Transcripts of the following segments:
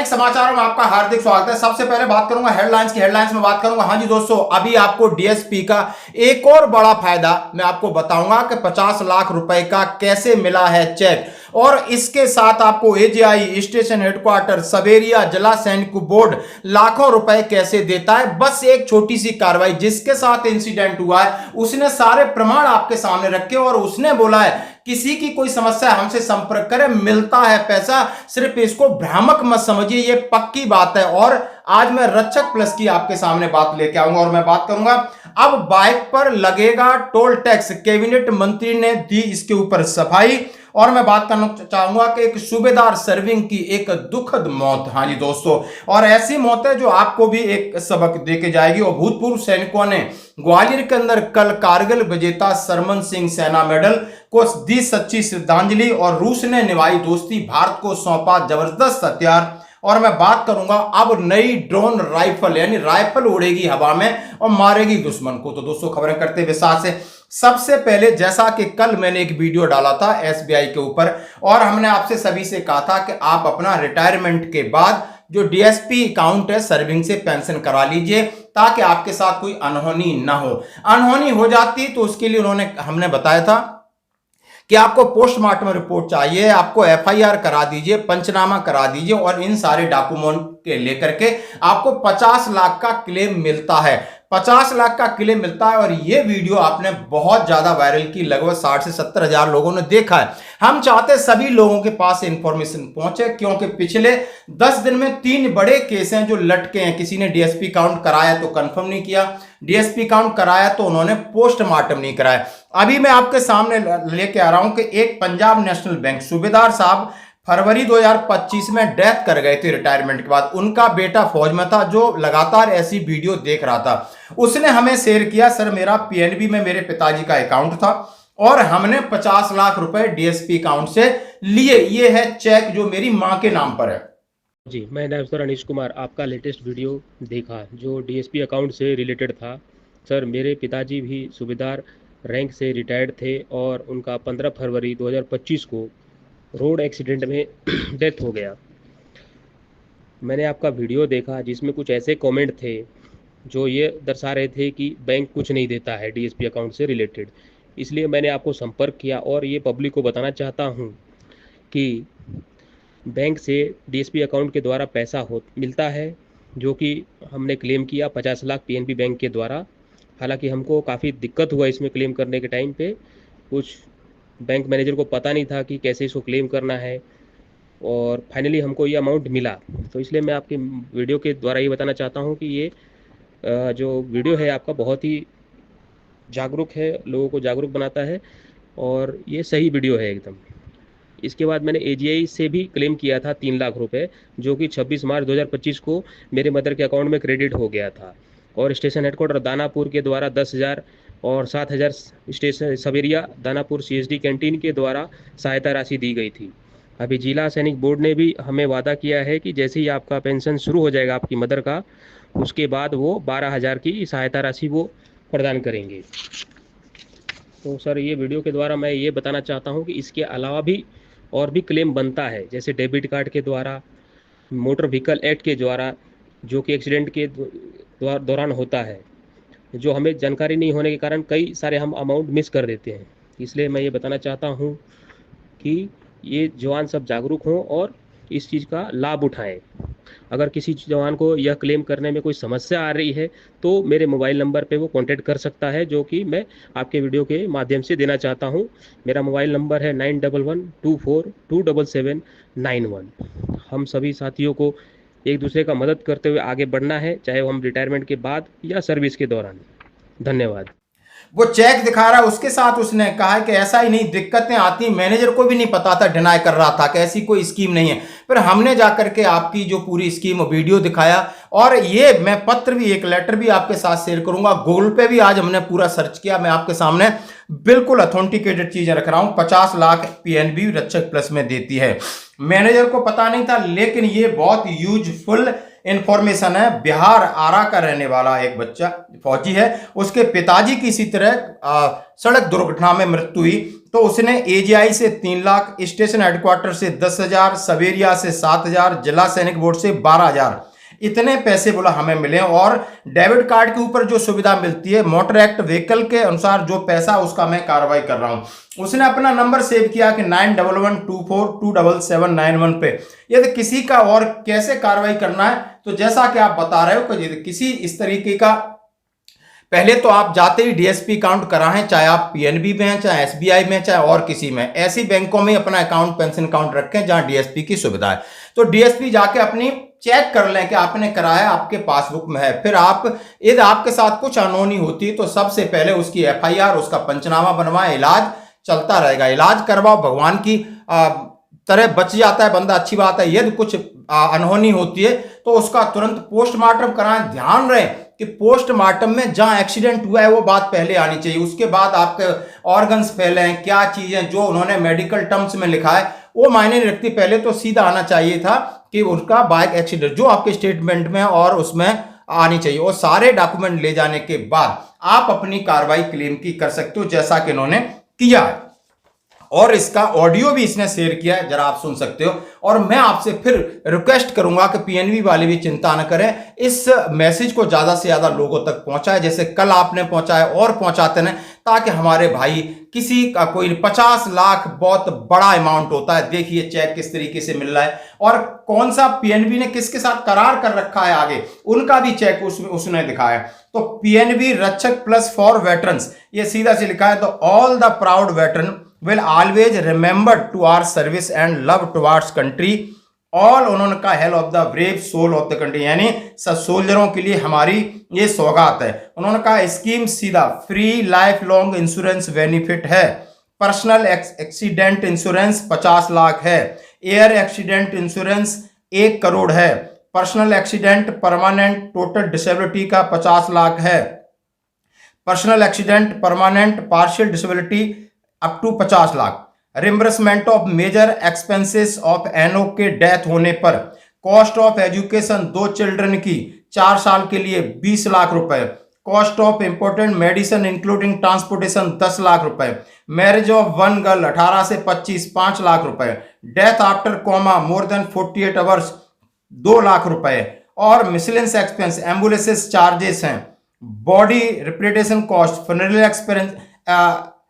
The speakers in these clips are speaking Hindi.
समाचारों में आपका हार्दिक स्वागत है। सबसे पहले बात करूंगा हेडलाइंस की। हेडलाइंस में बात करूंगा, हाँ जी दोस्तों, अभी आपको डीएसपी का एक और बड़ा फायदा मैं आपको बताऊंगा कि 50 लाख रुपए का कैसे मिला है चेक, और इसके साथ आपको एजीआई स्टेशन हेडक्वार्टर सवेरिया जिला सैनिक बोर्ड लाखों रुपए कैसे देता है। बस एक छोटी सी कार्रवाई, जिसके साथ इंसिडेंट हुआ है उसने सारे प्रमाण आपके सामने रखे और उसने बोला है किसी की कोई समस्या हमसे संपर्क करें, मिलता है पैसा। सिर्फ इसको भ्रामक मत समझिए, ये पक्की बात है। और आज मैं रक्षक प्लस की आपके सामने बात लेके आऊंगा और मैं बात करूंगा अब बाइक पर लगेगा टोल टैक्स। कैबिनेट मंत्री ने दी इसके ऊपर सफाई, और मैं बात करना चाहूंगा कि एक सूबेदार सर्विंग की एक दुखद मौत, हाँ जी दोस्तों, और ऐसी मौत है जो आपको भी एक सबक देके जाएगी। और भूतपूर्व सैनिकों ने ग्वालियर के अंदर कल कारगिल विजेता सरमन सिंह सेना मेडल को दी सच्ची श्रद्धांजलि, और रूस ने निभाई दोस्ती, भारत को सौंपा जबरदस्त हथियार। और मैं बात करूंगा अब नई ड्रोन राइफल, यानी राइफल उड़ेगी हवा में और मारेगी दुश्मन को। तो दोस्तों खबरें करते विस्तार से। सबसे पहले, जैसा कि कल मैंने एक वीडियो डाला था एसबीआई के ऊपर, और हमने आपसे सभी से कहा था कि आप अपना रिटायरमेंट के बाद जो डीएसपी अकाउंट है सर्विंग से पेंशन करा लीजिए, ताकि आपके साथ कोई अनहोनी ना हो। अनहोनी हो जाती तो उसके लिए हमने बताया था कि आपको पोस्टमार्टम रिपोर्ट चाहिए, आपको एफआईआर करा दीजिए, पंचनामा करा दीजिए, और इन सारे डॉक्यूमेंट के लेकर के आपको 50 लाख का क्लेम मिलता है। 50 लाख का क्लेम मिलता है, और ये वीडियो आपने बहुत ज्यादा वायरल की, लगभग 60 से 70 हजार लोगों ने देखा है। हम चाहते सभी लोगों के पास इंफॉर्मेशन पहुंचे, क्योंकि पिछले 10 दिन में 3 बड़े केस हैं जो लटके हैं। किसी ने डीएसपी काउंट कराया तो कंफर्म नहीं किया, डीएसपी काउंट कराया तो उन्होंने पोस्टमार्टम नहीं कराया। अभी मैं आपके सामने लेके आ रहा हूं कि एक पंजाब नेशनल बैंक सूबेदार साहब फरवरी 2025 में डेथ कर गए थे रिटायरमेंट के बाद। उनका बेटा फौज में था, जो लगातार ऐसी वीडियो देख रहा था। उसने हमें शेयर किया, सर मेरा पीएनबी में मेरे पिताजी का अकाउंट था और हमने 50 लाख रुपए डीएसपी अकाउंट से लिए। ये है चेक जो मेरी मां के नाम पर है। जी, मैं सर अनीश कुमार आपका लेटेस्ट वीडियो देखा जो डीएसपी अकाउंट से रिलेटेड था। सर मेरे पिताजी भी सूबेदार रैंक से रिटायर्ड थे और उनका 15 फरवरी 2025 को रोड एक्सीडेंट में डेथ हो गया। मैंने आपका वीडियो देखा जिसमें कुछ ऐसे कमेंट थे जो ये दर्शा रहे थे कि बैंक कुछ नहीं देता है डीएसपी अकाउंट से रिलेटेड। इसलिए मैंने आपको संपर्क किया और ये पब्लिक को बताना चाहता हूँ कि बैंक से डीएसपी अकाउंट के द्वारा पैसा मिलता है, जो कि हमने क्लेम किया 50 लाख पीएनबी बैंक के द्वारा। हालांकि हमको काफ़ी दिक्कत हुआ इसमें क्लेम करने के टाइम पे। कुछ बैंक मैनेजर को पता नहीं था कि कैसे इसको क्लेम करना है, और फाइनली हमको ये अमाउंट मिला। तो इसलिए मैं आपके वीडियो के द्वारा ये बताना चाहता हूँ कि ये जो वीडियो है आपका बहुत ही जागरूक है, लोगों को जागरूक बनाता है, और ये सही वीडियो है एकदम। इसके बाद मैंने एजीआई से भी क्लेम किया था 3 लाख रुपए, जो कि 26 मार्च 2025 को मेरे मदर के अकाउंट में क्रेडिट हो गया था। और स्टेशन हेडक्वार्टर दानापुर के द्वारा 10,000 और 7,000 station Saveria Danapur CSD canteen के द्वारा सहायता राशि दी गई थी। अभी जिला सैनिक बोर्ड ने भी हमें वादा किया है कि जैसे ही आपका पेंशन शुरू हो जाएगा आपकी मदर का, उसके बाद वो 12,000 की सहायता राशि वो प्रदान करेंगे। तो सर ये वीडियो के द्वारा मैं ये बताना चाहता हूँ कि इसके अलावा भी और भी क्लेम बनता है, जैसे डेबिट कार्ड के द्वारा, मोटर व्हीकल एक्ट के द्वारा, जो कि एक्सीडेंट के दौरान होता है, जो हमें जानकारी नहीं होने के कारण कई सारे हम अमाउंट मिस कर देते हैं। इसलिए मैं ये बताना चाहता हूँ कि ये जवान सब जागरूक हों और इस चीज़ का लाभ उठाएं। अगर किसी जवान को यह क्लेम करने में कोई समस्या आ रही है तो मेरे मोबाइल नंबर पे वो कांटेक्ट कर सकता है, जो कि मैं आपके वीडियो के माध्यम से देना चाहता हूं। मेरा मोबाइल नंबर है 9112427791। हम सभी साथियों को एक दूसरे का मदद करते हुए आगे बढ़ना है, चाहे वो हम रिटायरमेंट के बाद या सर्विस के दौरान। धन्यवाद। वो चेक दिखा रहा है, उसके साथ उसने कहा कि ऐसा ही नहीं, दिक्कतें आती, मैनेजर को भी नहीं पता था, डिनाई कर रहा था कि ऐसी कोई स्कीम नहीं है। फिर हमने जाकर के आपकी जो पूरी स्कीम वीडियो दिखाया, और ये मैं पत्र भी, एक लेटर भी आपके साथ शेयर करूंगा। गूगल पे भी आज हमने पूरा सर्च किया, मैं आपके सामने बिल्कुल अथेंटिकेटेड चीजें रख रहा हूं। 50 लाख पीएनबी रक्षक प्लस में देती है। मैनेजर को पता नहीं था, लेकिन ये बहुत यूजफुल इंफॉर्मेशन है, बिहार आरा का रहने वाला एक बच्चा फौजी है, उसके पिताजी की इसी तरह सड़क दुर्घटना में मृत्यु हुई, तो उसने एजीआई से 3 लाख, स्टेशन हेडक्वार्टर से 10,000, सवेरिया से 7,000, जिला सैनिक बोर्ड से 12,000 इतने पैसे बोला हमें मिले। और डेबिट कार्ड के ऊपर जो सुविधा मिलती है मोटर एक्ट व्हीकल के अनुसार जो पैसा उसका मैं कार्रवाई कर रहा हूं। उसने अपना नंबर सेव किया कि 9112427791 पे। यदि किसी का और कैसे कार्रवाई करना है तो जैसा कि आप बता रहे हो कि किसी इस तरीके का, पहले तो आप जाते ही डीएसपी अकाउंट कराएं, चाहे आप पीएनबी में हैं, चाहे एसबीआई में, चाहे और किसी में, ऐसी बैंकों में अपना अकाउंट, पेंशन अकाउंट रखें जहां डीएसपी की सुविधा है। तो डीएसपी जाके अपनी चेक कर लें कि आपने कराया, आपके पासबुक में है। फिर आप यदि आपके साथ कुछ अनहोनी होती है तो सबसे पहले उसकी एफआईआर, उसका पंचनामा बनवाएं, इलाज चलता रहेगा, इलाज करवाओ, भगवान की तरह बच जाता है बंदा, अच्छी बात है। यदि कुछ अनहोनी होती है तो उसका तुरंत पोस्टमार्टम कराएं। ध्यान रहे कि पोस्टमार्टम में जहां एक्सीडेंट हुआ है वो बात पहले आनी चाहिए, उसके बाद आपके ऑर्गन्स फैले हैं, क्या चीजें जो उन्होंने मेडिकल टर्म्स में लिखा है वो मायने नहीं रखती। पहले तो सीधा आना चाहिए था कि उनका बाइक एक्सीडेंट जो आपके स्टेटमेंट में और उसमें आनी चाहिए। वो सारे डॉक्यूमेंट ले जाने के बाद आप अपनी कार्रवाई क्लेम की कर सकते हो, जैसा कि इन्होंने किया है। और इसका ऑडियो भी इसने शेयर किया है, जरा आप सुन सकते हो। और मैं आपसे फिर रिक्वेस्ट करूंगा कि पीएनबी वाले भी चिंता न करें, इस मैसेज को ज्यादा से ज्यादा लोगों तक पहुंचाए, जैसे कल आपने पहुंचाया और पहुंचाते रहें, ताकि हमारे भाई किसी का कोई 50 लाख बहुत बड़ा अमाउंट होता है। देखिए चेक किस तरीके से मिल रहा है और कौन सा पीएनबी ने किसके साथ करार कर रखा है, आगे उनका भी चेक उसने दिखाया। तो पीएनबी रक्षक प्लस फॉर वेटरन्स, ये सीधा से लिखा है। तो all the proud veteran will always remember to our service and love towards country all, उन्होंने कहा hail of the brave soul of the country, यानी सब सोल्जरों के लिए हमारी ये सौगात है। उन्होंने कहा स्कीम सीधा free life long insurance benefit है, पर्सनल एक्सीडेंट इंश्योरेंस 50 लाख है, एयर एक्सीडेंट इंश्योरेंस 1 करोड़ है, personal accident permanent total disability का 50 लाख है, personal accident permanent partial disability up to 50 lakh, reimbursement of major expenses of N O K death होने पर, कॉस्ट ऑफ एजुकेशन 2 चिल्ड्रन की 4 साल के लिए 20 लाख रुपए, cost of important medicine including transportation 10 lakh रुपए, मैरिज ऑफ 1 गर्ल 18 से 25 5 लाख रुपए, death after coma more than 48 hours 2 lakh रुपए, और मिसलेंस एक्सपेंस एम्बुलेंसेस चार्जेस हैं, body representation cost, funeral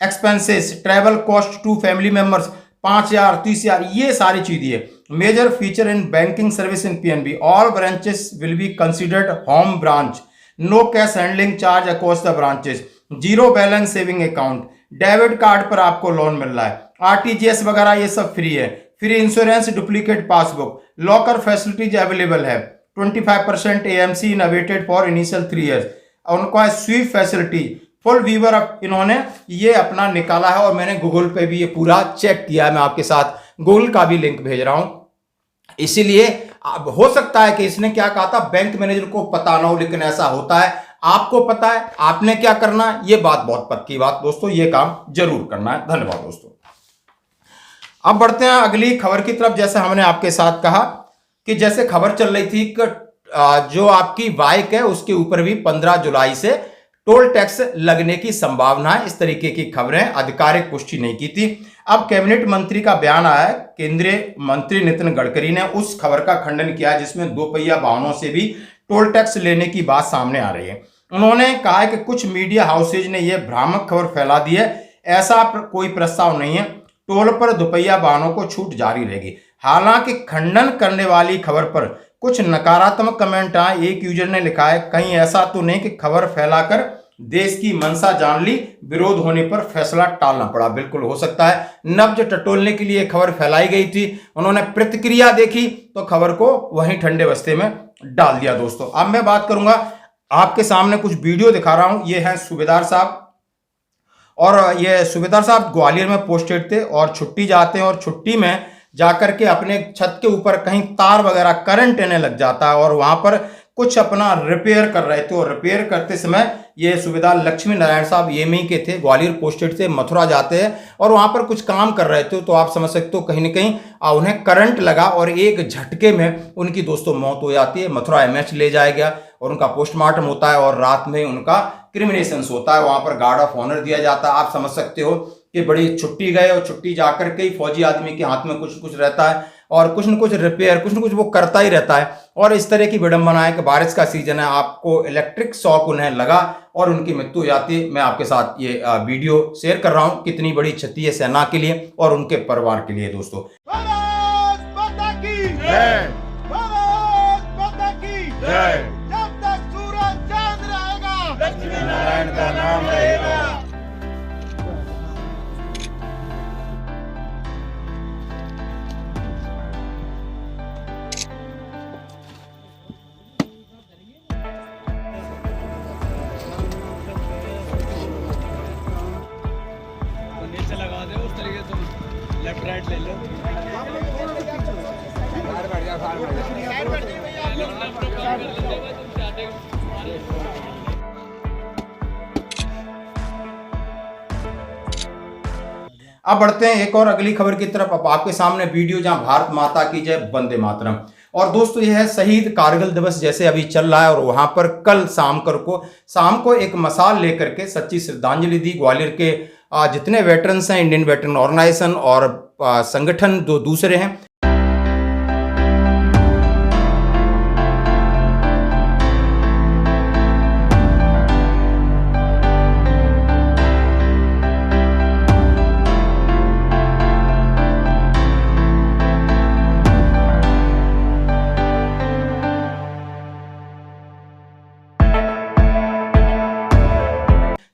expenses, travel cost to family members 5,000 30,000, ये सारी चीजें है। Major feature in banking service in PNB, all branches will be considered home branch, no cash handling charge across the branches, zero balance saving account, debit card पर आपको लोन मिल रहा है, आरटीजीएस वगैरह ये सब फ्री है, free insurance, duplicate passbook, locker facilities available है, 25% AMC innovated for initial 3 years, उनका स्वीप फैसिलिटी, फुल वीवर इन्होंने ये अपना निकाला है। और मैंने गूगल पे भी ये पूरा चेक किया है, मैं आपके साथ गूगल का भी लिंक भेज रहा हूं। इसीलिए हो सकता है कि इसने क्या कहा था बैंक मैनेजर को पता ना हो, लेकिन ऐसा होता है। आपको पता है आपने क्या करना है, ये बात बहुत पक्की बात दोस्तों, ये काम जरूर करना है। धन्यवाद दोस्तों। अब बढ़ते हैं अगली खबर की तरफ। जैसे हमने आपके साथ कहा कि जैसे खबर चल रही थी कि जो आपकी बाइक है उसके ऊपर भी 15 जुलाई से टोल टैक्स लगने की संभावना है, इस तरीके की खबरें आधिकारिक पुष्टि नहीं की थी। अब कैबिनेट मंत्री का बयान आया है, केंद्रीय मंत्री नितिन गडकरी ने उस खबर का खंडन किया जिसमें 2 पहिया वाहनों से भी टोल टैक्स लेने की बात सामने आ रही है। उन्होंने कहा है कि कुछ मीडिया हाउसेज ने यह भ्रामक खबर फैला दी है, ऐसा कोई प्रस्ताव नहीं है, टोल पर दोपहिया वाहनों को छूट जारी रहेगी। हालांकि खंडन करने वाली खबर पर कुछ नकारात्मक कमेंट आए। एक यूजर ने लिखा है, कहीं ऐसा तो नहीं कि खबर फैलाकर देश की मंशा जान ली, विरोध होने पर फैसला टालना पड़ा। बिल्कुल हो सकता है, नब्ज टटोलने के लिए खबर फैलाई गई थी, उन्होंने प्रतिक्रिया देखी तो खबर को वहीं ठंडे बस्ते में डाल दिया। दोस्तों अब मैं बात करूंगा, आपके सामने कुछ वीडियो दिखा रहा हूं। ये है सूबेदार साहब, और ये सूबेदार साहब ग्वालियर में पोस्टेड थे और छुट्टी जाते हैं, और छुट्टी में जाकर के अपने छत के ऊपर कहीं तार वगैरह करंट आने लग जाता है और वहां पर कुछ अपना रिपेयर कर रहे थे और रिपेयर करते समय ये सूबेदार लक्ष्मी नारायण साहब येमी के थे, ग्वालियर पोस्टेड से मथुरा जाते हैं और वहां पर कुछ काम कर रहे थे। तो आप समझ सकते हो कहीं ना कहीं उन्हें करंट लगा और एक झटके में उनकी दोस्तों मौत हो जाती है। मथुरा एमएच ले जाया गया और उनका पोस्टमार्टम होता है और रात में उनका क्रिमिनेशन होता है। वहां पर गार्ड ऑफ ऑनर दिया जाता है। आप समझ सकते हो कि बड़ी छुट्टी गए और छुट्टी जाकर के फौजी आदमी के हाथ में कुछ कुछ रहता है और कुछ न कुछ रिपेयर कुछ न कुछ वो करता ही रहता है। और इस तरह की विडंबना है कि बारिश का सीजन है, आपको इलेक्ट्रिक शॉक उन्हें लगा और उनकी मृत्यु हो जाती है। मैं आपके साथ ये वीडियो शेयर कर रहा हूं, कितनी बड़ी क्षति है सेना के लिए और उनके परिवार के लिए। दोस्तों भारत माता की जय, भारत माता की जय। जब तक सूरज चांद रहेगा, लक्ष्मी नारायण का नाम रहेगा। नीचे लगा दे उस तरीके तुम लेफ्ट राइट ले लो। अब बढ़ते हैं एक और अगली खबर की तरफ। अब आपके सामने वीडियो जहां भारत माता की जय, वंदे मातरम। और दोस्तों यह है शहीद कारगिल दिवस जैसे अभी चल रहा है और वहां पर कल शाम को एक मसाल लेकर के सच्ची श्रद्धांजलि दी। ग्वालियर के जितने वेटरन्स हैं, इंडियन वेटरन ऑर्गेनाइजेशन और संगठन दो दूसरे हैं,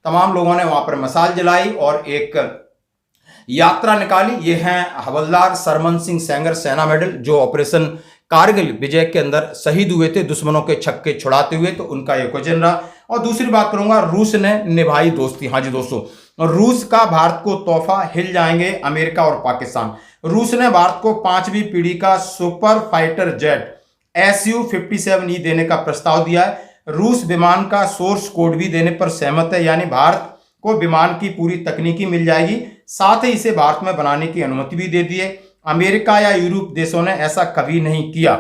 तमाम लोगों ने वहां पर मसाल जलाई और एक यात्रा निकाली। ये हैं हवलदार सरमन सिंह सेंगर, सेना मेडल, जो ऑपरेशन कारगिल विजय के अंदर शहीद हुए थे दुश्मनों के छक्के छुड़ाते हुए। तो उनका एक वजन रहा। और दूसरी बात करूंगा, रूस ने निभाई दोस्ती। हाँ जी दोस्तों, रूस का भारत को तोहफा, हिल जाएंगे अमेरिका और पाकिस्तान। रूस ने भारत को 5वीं पीढ़ी का सुपर फाइटर जेट Su-57E देने का प्रस्ताव दिया है। रूस विमान का सोर्स कोड भी देने पर सहमत है, यानी भारत को विमान की पूरी तकनीकी मिल जाएगी। साथ ही इसे भारत में बनाने की अनुमति भी दे दी है। अमेरिका या यूरोप देशों ने ऐसा कभी नहीं किया।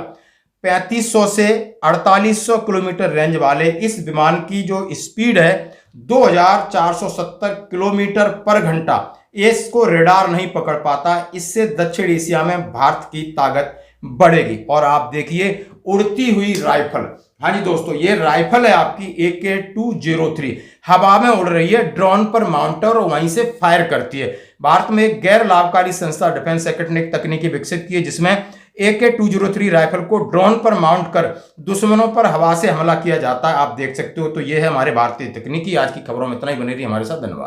3500 से 4800 किलोमीटर रेंज वाले इस विमान की जो स्पीड है 2470 किलोमीटर पर घंटा, इसको रेडार नहीं पकड़ पाता। इससे दक्षिण एशिया में भारत की ताकत बढ़ेगी। और आप देखिए उड़ती हुई राइफल, हाँ जी दोस्तों, ये राइफल है आपकी AK-203, हवा में उड़ रही है, ड्रोन पर माउंट और वहीं से फायर करती है। भारत में एक गैर लाभकारी संस्था डिफेंस सेक्रेटरी ने एक तकनीकी विकसित की है जिसमें AK-203 राइफल को ड्रोन पर माउंट कर दुश्मनों पर हवा से हमला किया जाता है। आप देख सकते हो। तो ये है हमारे भारतीय तकनीकी। आज की खबरों में इतना ही, बने रही हमारे साथ। धन्यवाद।